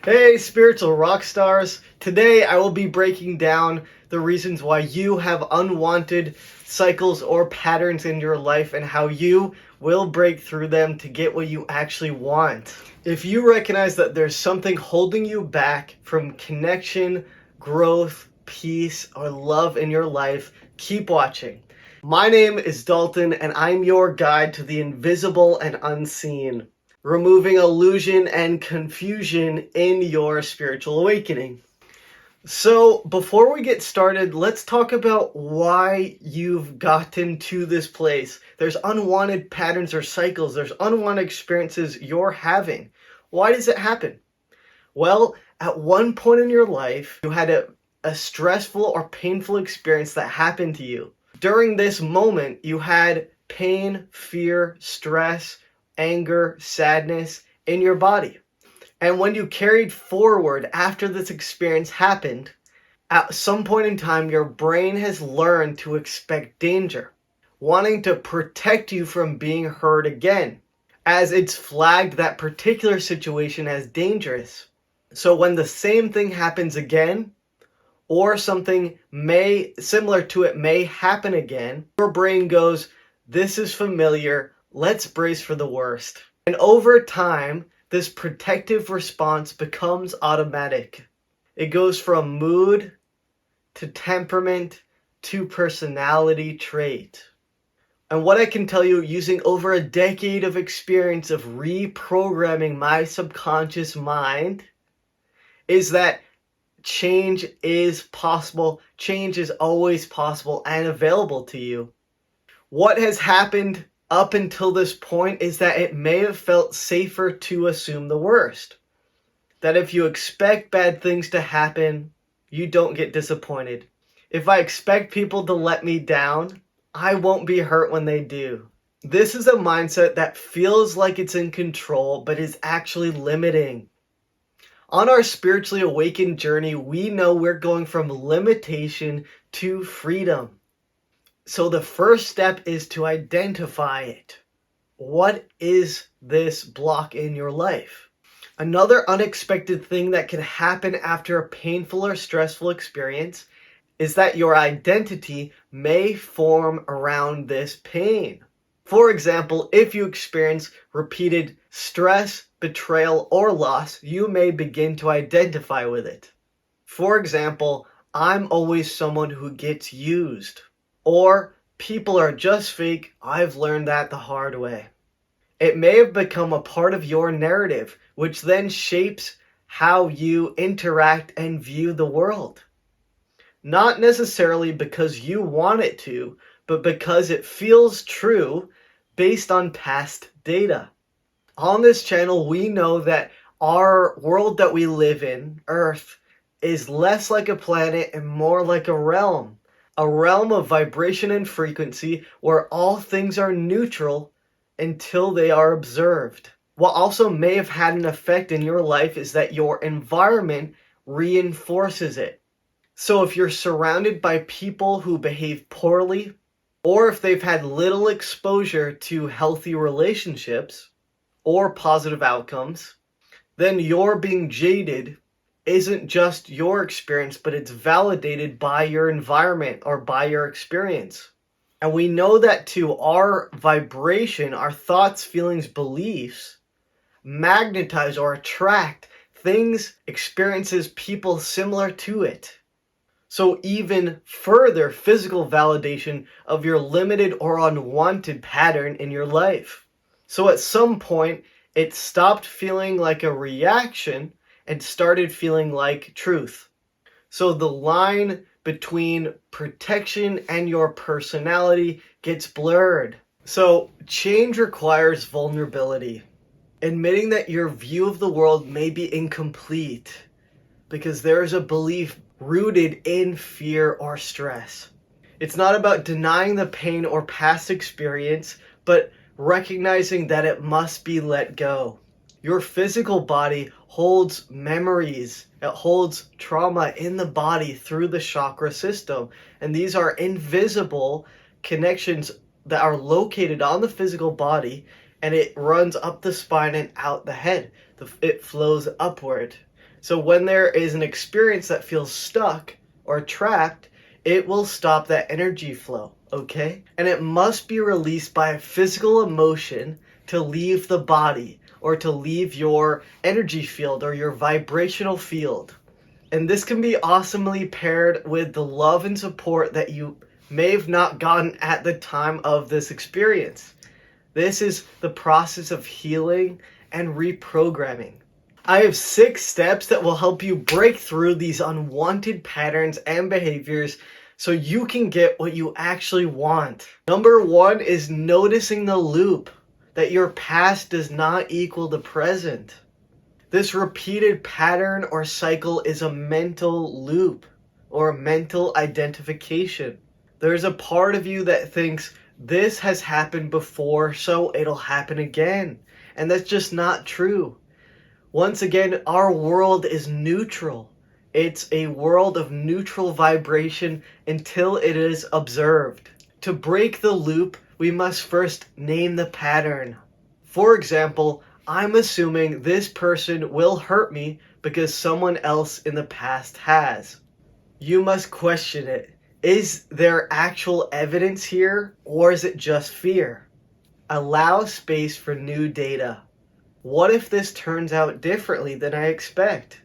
Hey, spiritual rock stars. Today I will be breaking down the reasons why you have unwanted cycles or patterns in your life and how you will break through them to get what you actually want. If you recognize that there's something holding you back from connection, growth, peace, or love in your life, keep watching. My name is Dalton and I'm your guide to the invisible and unseen, removing illusion and confusion in your spiritual awakening. So, before we get started, let's talk about why you've gotten to this place. There's unwanted patterns or cycles, there's unwanted experiences you're having. Why does it happen? Well, at one point in your life, you had a stressful or painful experience that happened to you. During this moment, you had pain, fear, stress, anger, sadness in your body. And when you carried forward after this experience happened, at some point in time, your brain has learned to expect danger, wanting to protect you from being hurt again, as it's flagged that particular situation as dangerous. So when the same thing happens again, or something similar to it may happen again, your brain goes, this is familiar, let's brace for the worst. And over time, this protective response becomes automatic. It goes from mood to temperament to personality trait. And what I can tell you, using over a decade of experience of reprogramming my subconscious mind, is that change is possible. Change is always possible and available to you. What has happened up until this point is that it may have felt safer to assume the worst. That if you expect bad things to happen, you don't get disappointed. If I expect people to let me down, I won't be hurt when they do. This is a mindset that feels like it's in control, but is actually limiting. On our spiritually awakened journey, we know we're going from limitation to freedom. So the first step is to identify it. What is this block in your life? Another unexpected thing that can happen after a painful or stressful experience is that your identity may form around this pain. For example, if you experience repeated stress, betrayal, or loss, you may begin to identify with it. For example, I'm always someone who gets used. Or people are just fake, I've learned that the hard way. It may have become a part of your narrative, which then shapes how you interact and view the world. Not necessarily because you want it to, but because it feels true based on past data. On this channel, we know that our world that we live in, Earth, is less like a planet and more like a realm of vibration and frequency where all things are neutral until they are observed. What also may have had an effect in your life is that your environment reinforces it. So if you're surrounded by people who behave poorly, or if they've had little exposure to healthy relationships or positive outcomes, then your being jaded isn't just your experience, but it's validated by your environment or by your experience. And we know that too, our vibration, our thoughts, feelings, beliefs magnetize or attract things, experiences, people similar to it. So even further physical validation of your limited or unwanted pattern in your life. So at some point, it stopped feeling like a reaction and started feeling like truth. So the line between protection and your personality gets blurred. So change requires vulnerability. Admitting that your view of the world may be incomplete because there is a belief rooted in fear or stress. It's not about denying the pain or past experience, but recognizing that it must be let go. Your physical body holds memories. It holds trauma in the body through the chakra system. And these are invisible connections that are located on the physical body, and it runs up the spine and out the head. It flows upward. So when there is an experience that feels stuck or trapped, it will stop that energy flow, okay? And it must be released by a physical emotion to leave the body or to leave your energy field or your vibrational field. And this can be awesomely paired with the love and support that you may have not gotten at the time of this experience. This is the process of healing and reprogramming. I have 6 steps that will help you break through these unwanted patterns and behaviors so you can get what you actually want. Number 1 is noticing the loop, that your past does not equal the present. This repeated pattern or cycle is a mental loop or a mental identification. There's a part of you that thinks this has happened before, so it'll happen again. And that's just not true. Once again, our world is neutral. It's a world of neutral vibration until it is observed. To break the loop, we must first name the pattern. For example, I'm assuming this person will hurt me because someone else in the past has. You must question it. Is there actual evidence here, or is it just fear? Allow space for new data. What if this turns out differently than I expect?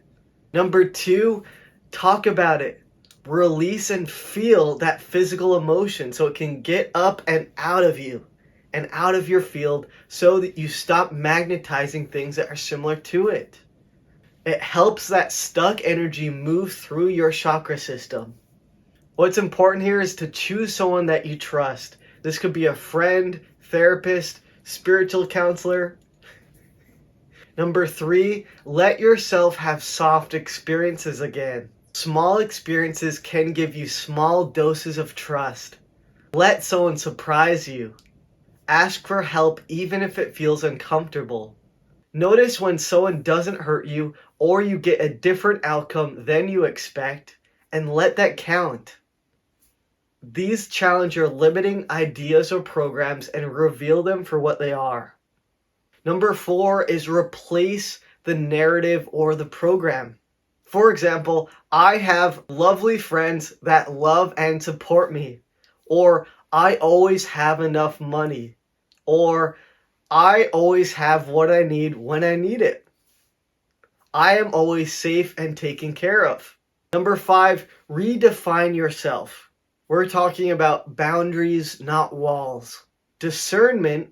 Number 2, talk about it. Release and feel that physical emotion so it can get up and out of you and out of your field so that you stop magnetizing things that are similar to it. It helps that stuck energy move through your chakra system. What's important here is to choose someone that you trust. This could be a friend, therapist, spiritual counselor. Number 3, let yourself have soft experiences again. Small experiences can give you small doses of trust. Let someone surprise you. Ask for help even if it feels uncomfortable. Notice when someone doesn't hurt you or you get a different outcome than you expect, and let that count. These challenge your limiting ideas or programs and reveal them for what they are. Number 4 is replace the narrative or the program. For example, I have lovely friends that love and support me. Or I always have enough money. Or I always have what I need when I need it. I am always safe and taken care of. Number 5, redefine yourself. We're talking about boundaries, not walls. Discernment,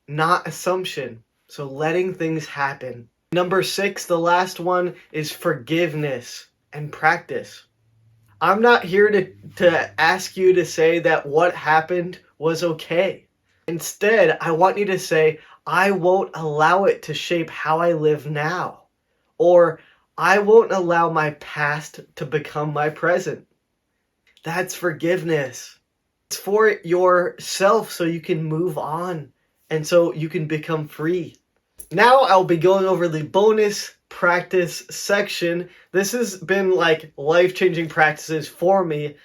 not assumption. So letting things happen. Number 6, the last one, is forgiveness and practice. I'm not here to ask you to say that what happened was okay. Instead, I want you to say, I won't allow it to shape how I live now. Or, I won't allow my past to become my present. That's forgiveness. It's for yourself so you can move on and so you can become free. Now I'll be going over the bonus practice section. This has been like life-changing practices for me.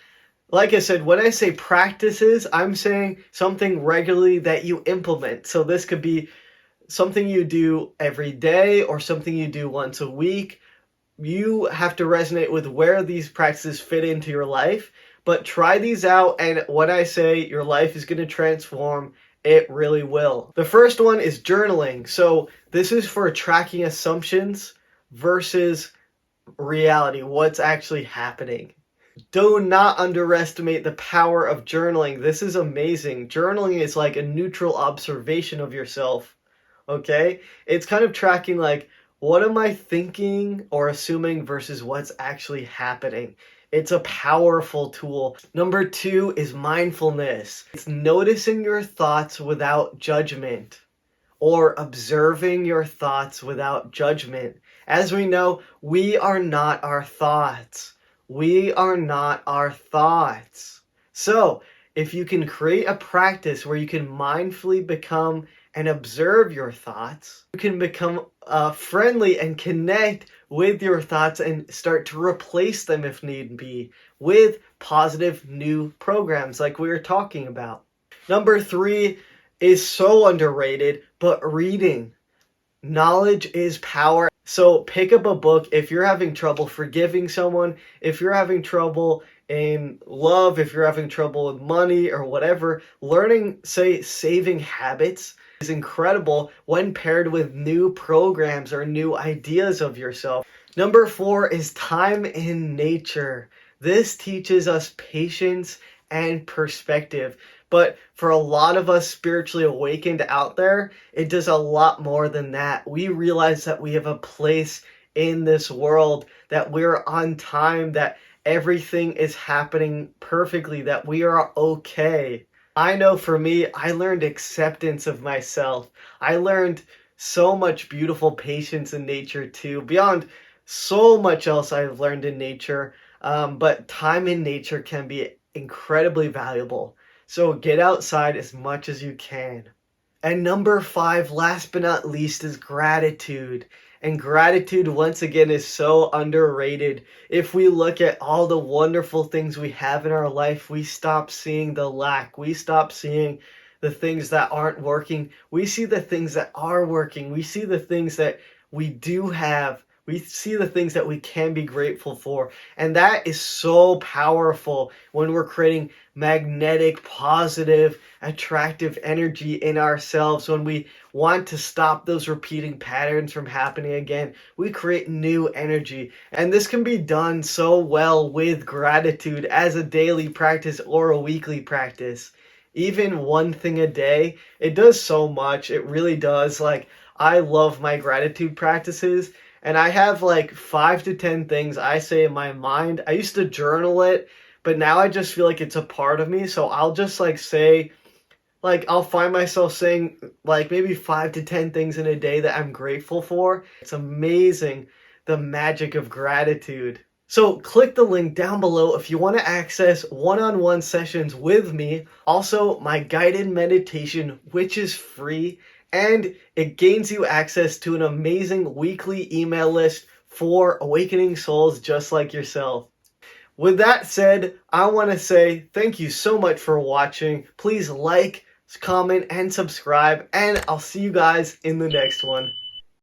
Like I said, when I say practices, I'm saying something regularly that you implement. So this could be something you do every day or something you do once a week. You have to resonate with where these practices fit into your life. But try these out, and when I say your life is going to transform, it really will. The first one is journaling. So this is for tracking assumptions versus reality, what's actually happening. Do not underestimate the power of journaling. This is amazing. Journaling is like a neutral observation of yourself, okay? It's kind of tracking like, what am I thinking or assuming versus what's actually happening. It's a powerful tool. Number 2 is mindfulness. It's noticing your thoughts without judgment or observing your thoughts without judgment. As we know, we are not our thoughts. We are not our thoughts. So, if you can create a practice where you can mindfully become and observe your thoughts, you can become friendly and connect with your thoughts and start to replace them if need be with positive new programs like we were talking about. Number 3 is so underrated, but reading. Knowledge is power. So pick up a book if you're having trouble forgiving someone, if you're having trouble in love, if you're having trouble with money or whatever. Learning, say, saving habits is incredible when paired with new programs or new ideas of yourself. Number 4 is time in nature. This teaches us patience and perspective. But for a lot of us spiritually awakened out there, it does a lot more than that. We realize that we have a place in this world, that we're on time, that everything is happening perfectly, that we are okay. I know for me, I learned acceptance of myself. I learned so much beautiful patience in nature too, beyond so much else I've learned in nature. But time in nature can be incredibly valuable. So get outside as much as you can. And number 5, last but not least, is gratitude. And gratitude, once again, is so underrated. If we look at all the wonderful things we have in our life, we stop seeing the lack. We stop seeing the things that aren't working. We see the things that are working. We see the things that we do have. We see the things that we can be grateful for. And that is so powerful when we're creating magnetic, positive, attractive energy in ourselves. When we want to stop those repeating patterns from happening again, we create new energy. And this can be done so well with gratitude as a daily practice or a weekly practice. Even one thing a day, it does so much. It really does. Like, I love my gratitude practices. And I have like 5 to 10 things I say in my mind. I used to journal it, but now I just feel like it's a part of me. So I'll just like say, like, I'll find myself saying like maybe 5 to 10 things in a day that I'm grateful for. It's amazing, the magic of gratitude. So click the link down below if you want to access one-on-one sessions with me. Also, my guided meditation, which is free, and it gains you access to an amazing weekly email list for awakening souls just like yourself. With that said, I want to say thank you so much for watching. Please like, comment, and subscribe, and I'll see you guys in the next one.